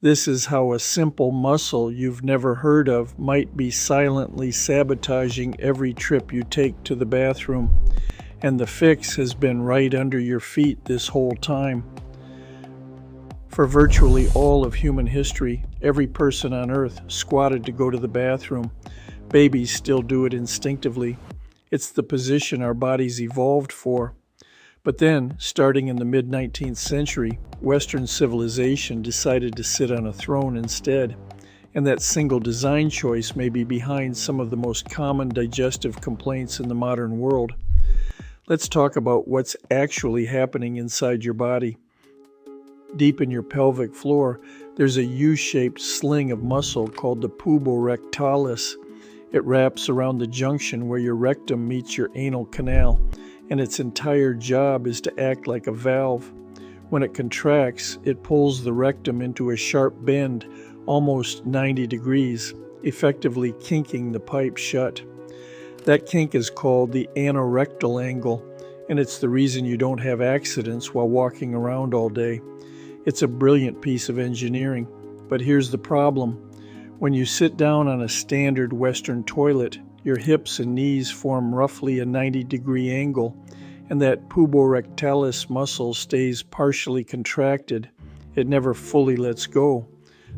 This is how a simple muscle you've never heard of might be silently sabotaging every trip you take to the bathroom, and the fix has been right under your feet this whole time. For virtually all of human history, every person on Earth squatted to go to the bathroom. Babies still do it instinctively. It's the position our bodies evolved for. But then, starting in the mid-19th century, Western civilization decided to sit on a throne instead, and that single design choice may be behind some of the most common digestive complaints in the modern world. Let's talk about what's actually happening inside your body. Deep in your pelvic floor, there's a U-shaped sling of muscle called the puborectalis. It wraps around the junction where your rectum meets your anal canal, and its entire job is to act like a valve. When it contracts, it pulls the rectum into a sharp bend, almost 90 degrees, effectively kinking the pipe shut. That kink is called the anorectal angle, and it's the reason you don't have accidents while walking around all day. It's a brilliant piece of engineering, but here's the problem. When you sit down on a standard Western toilet, your hips and knees form roughly a 90-degree angle, and that puborectalis muscle stays partially contracted. It never fully lets go.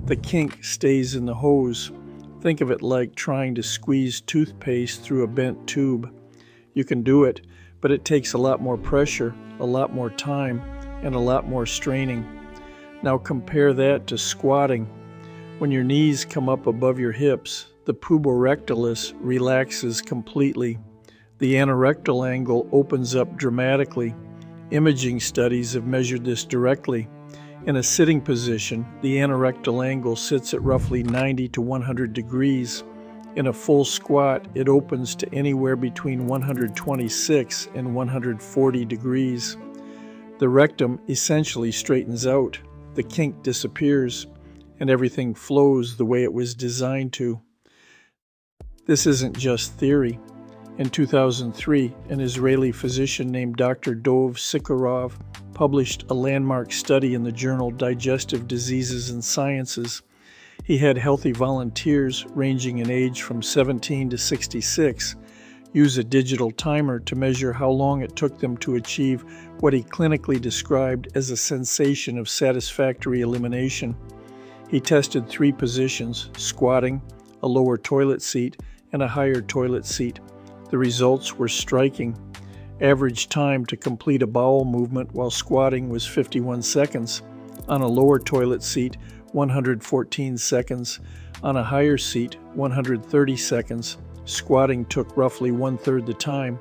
The kink stays in the hose. Think of it like trying to squeeze toothpaste through a bent tube. You can do it, but it takes a lot more pressure, a lot more time, and a lot more straining. Now compare that to squatting. When your knees come up above your hips, the puborectalis relaxes completely. The anorectal angle opens up dramatically. Imaging studies have measured this directly. In a sitting position, the anorectal angle sits at roughly 90 to 100 degrees. In a full squat, it opens to anywhere between 126 and 140 degrees. The rectum essentially straightens out, the kink disappears, and everything flows the way it was designed to. This isn't just theory. In 2003, an Israeli physician named Dr. Dov Sikorov published a landmark study in the journal Digestive Diseases and Sciences. He had healthy volunteers ranging in age from 17 to 66 use a digital timer to measure how long it took them to achieve what he clinically described as a sensation of satisfactory elimination. He tested 3 positions: squatting, a lower toilet seat, and a higher toilet seat. The results were striking. Average time to complete a bowel movement while squatting was 51 seconds. On a lower toilet seat, 114 seconds. On a higher seat, 130 seconds. Squatting took roughly 1/3 the time,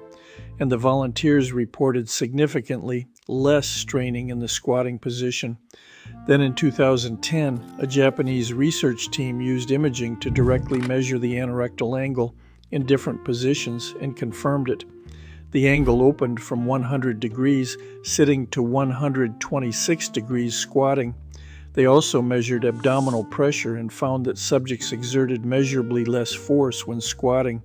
and the volunteers reported significantly less straining in the squatting position. Then in 2010, a Japanese research team used imaging to directly measure the anorectal angle in different positions and confirmed it. The angle opened from 100 degrees sitting to 126 degrees squatting. They also measured abdominal pressure and found that subjects exerted measurably less force when squatting.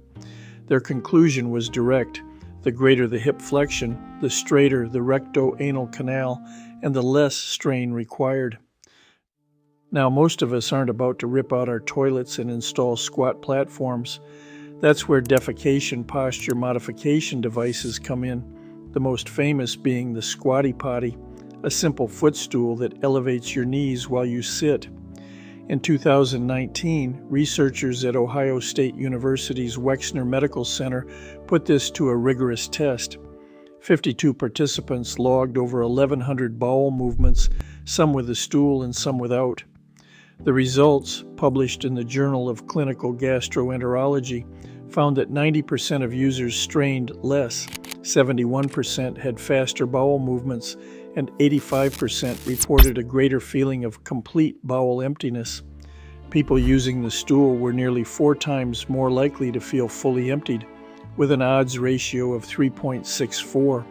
Their conclusion was direct. The greater the hip flexion, the straighter the recto-anal canal, and the less strain required. Now, most of us aren't about to rip out our toilets and install squat platforms. That's where defecation posture modification devices come in, the most famous being the squatty potty, a simple footstool that elevates your knees while you sit. In 2019, researchers at Ohio State University's Wexner Medical Center put this to a rigorous test. 52 participants logged over 1,100 bowel movements, some with a stool and some without. The results, published in the Journal of Clinical Gastroenterology, found that 90% of users strained less, 71% had faster bowel movements, and 85% reported a greater feeling of complete bowel emptiness. People using the stool were nearly 4 times more likely to feel fully emptied, with an odds ratio of 3.64.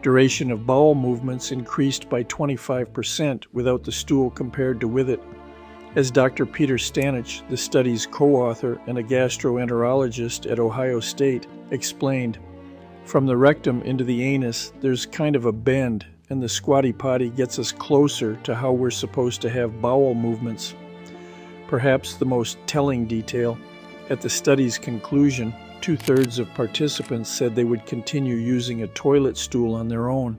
Duration of bowel movements increased by 25% without the stool compared to with it. As Dr. Peter Stanich, the study's co-author and a gastroenterologist at Ohio State, explained, from the rectum into the anus, there's kind of a bend, and the squatty potty gets us closer to how we're supposed to have bowel movements. Perhaps the most telling detail, at the study's conclusion, 2/3 of participants said they would continue using a toilet stool on their own.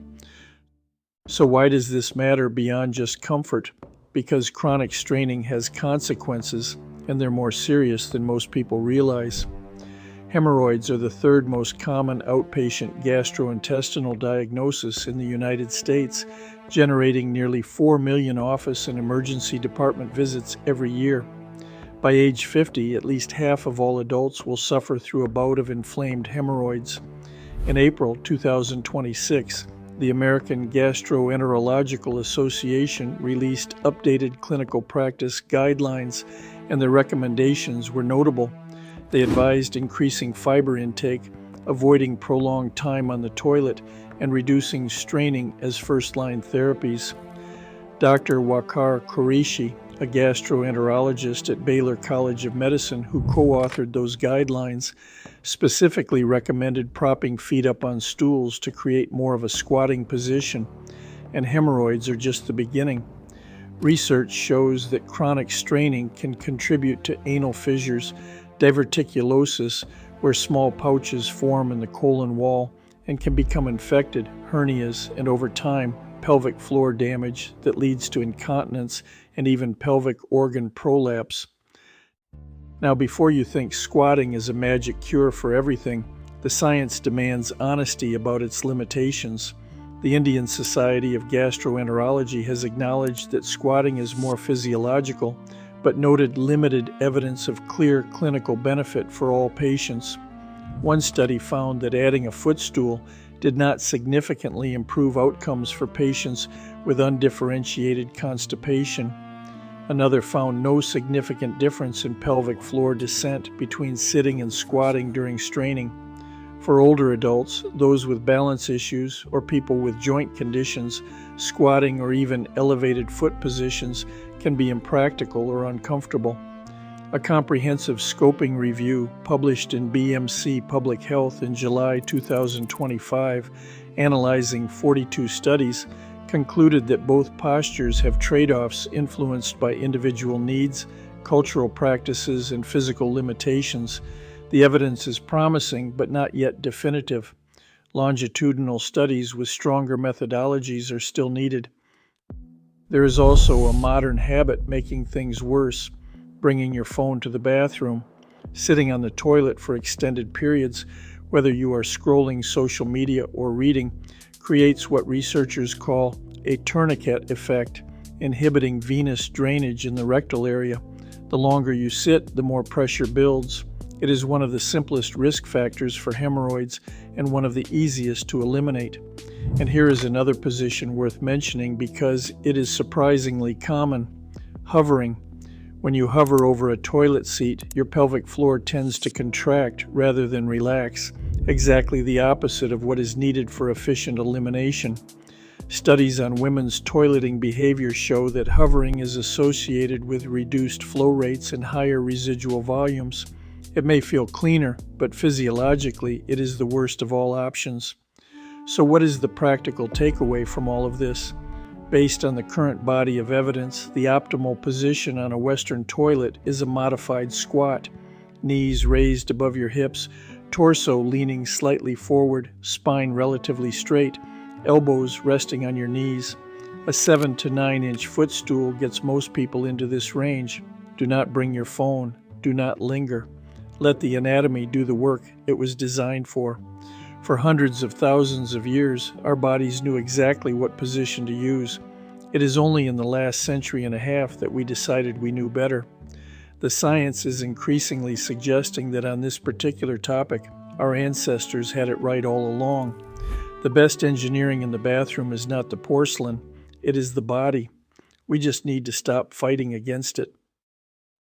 So why does this matter beyond just comfort? Because chronic straining has consequences, and they're more serious than most people realize. Hemorrhoids are the third most common outpatient gastrointestinal diagnosis in the United States, generating nearly 4 million office and emergency department visits every year. By age 50, at least half of all adults will suffer through a bout of inflamed hemorrhoids. In April 2026, the American Gastroenterological Association released updated clinical practice guidelines, and their recommendations were notable. They advised increasing fiber intake, avoiding prolonged time on the toilet, and reducing straining as first-line therapies. Dr. Waqar Qureshi, a gastroenterologist at Baylor College of Medicine who co-authored those guidelines, specifically recommended propping feet up on stools to create more of a squatting position, and hemorrhoids are just the beginning. Research shows that chronic straining can contribute to anal fissures, diverticulosis, where small pouches form in the colon wall and can become infected, hernias, and over time, pelvic floor damage that leads to incontinence and even pelvic organ prolapse. Now, before you think squatting is a magic cure for everything, the science demands honesty about its limitations. The Indian Society of Gastroenterology has acknowledged that squatting is more physiological, but noted limited evidence of clear clinical benefit for all patients. One study found that adding a footstool did not significantly improve outcomes for patients with undifferentiated constipation. Another found no significant difference in pelvic floor descent between sitting and squatting during straining. For older adults, those with balance issues, or people with joint conditions, squatting or even elevated foot positions can be impractical or uncomfortable. A comprehensive scoping review published in BMC Public Health in July 2025, analyzing 42 studies, concluded that both postures have trade-offs influenced by individual needs, cultural practices, and physical limitations. The evidence is promising, but not yet definitive. Longitudinal studies with stronger methodologies are still needed. There is also a modern habit making things worse: bringing your phone to the bathroom. Sitting on the toilet for extended periods, whether you are scrolling social media or reading, creates what researchers call a tourniquet effect, inhibiting venous drainage in the rectal area. The longer you sit, the more pressure builds. It is one of the simplest risk factors for hemorrhoids and one of the easiest to eliminate. And here is another position worth mentioning because it is surprisingly common: hovering. When you hover over a toilet seat, your pelvic floor tends to contract rather than relax, exactly the opposite of what is needed for efficient elimination. Studies on women's toileting behavior show that hovering is associated with reduced flow rates and higher residual volumes. It may feel cleaner, but physiologically, it is the worst of all options. So what is the practical takeaway from all of this? Based on the current body of evidence, the optimal position on a Western toilet is a modified squat. Knees raised above your hips, torso leaning slightly forward, spine relatively straight, elbows resting on your knees. A 7 to 9 inch footstool gets most people into this range. Do not bring your phone. Do not linger. Let the anatomy do the work it was designed for. For hundreds of thousands of years, our bodies knew exactly what position to use. It is only in the last century and a half that we decided we knew better. The science is increasingly suggesting that on this particular topic, our ancestors had it right all along. The best engineering in the bathroom is not the porcelain, it is the body. We just need to stop fighting against it.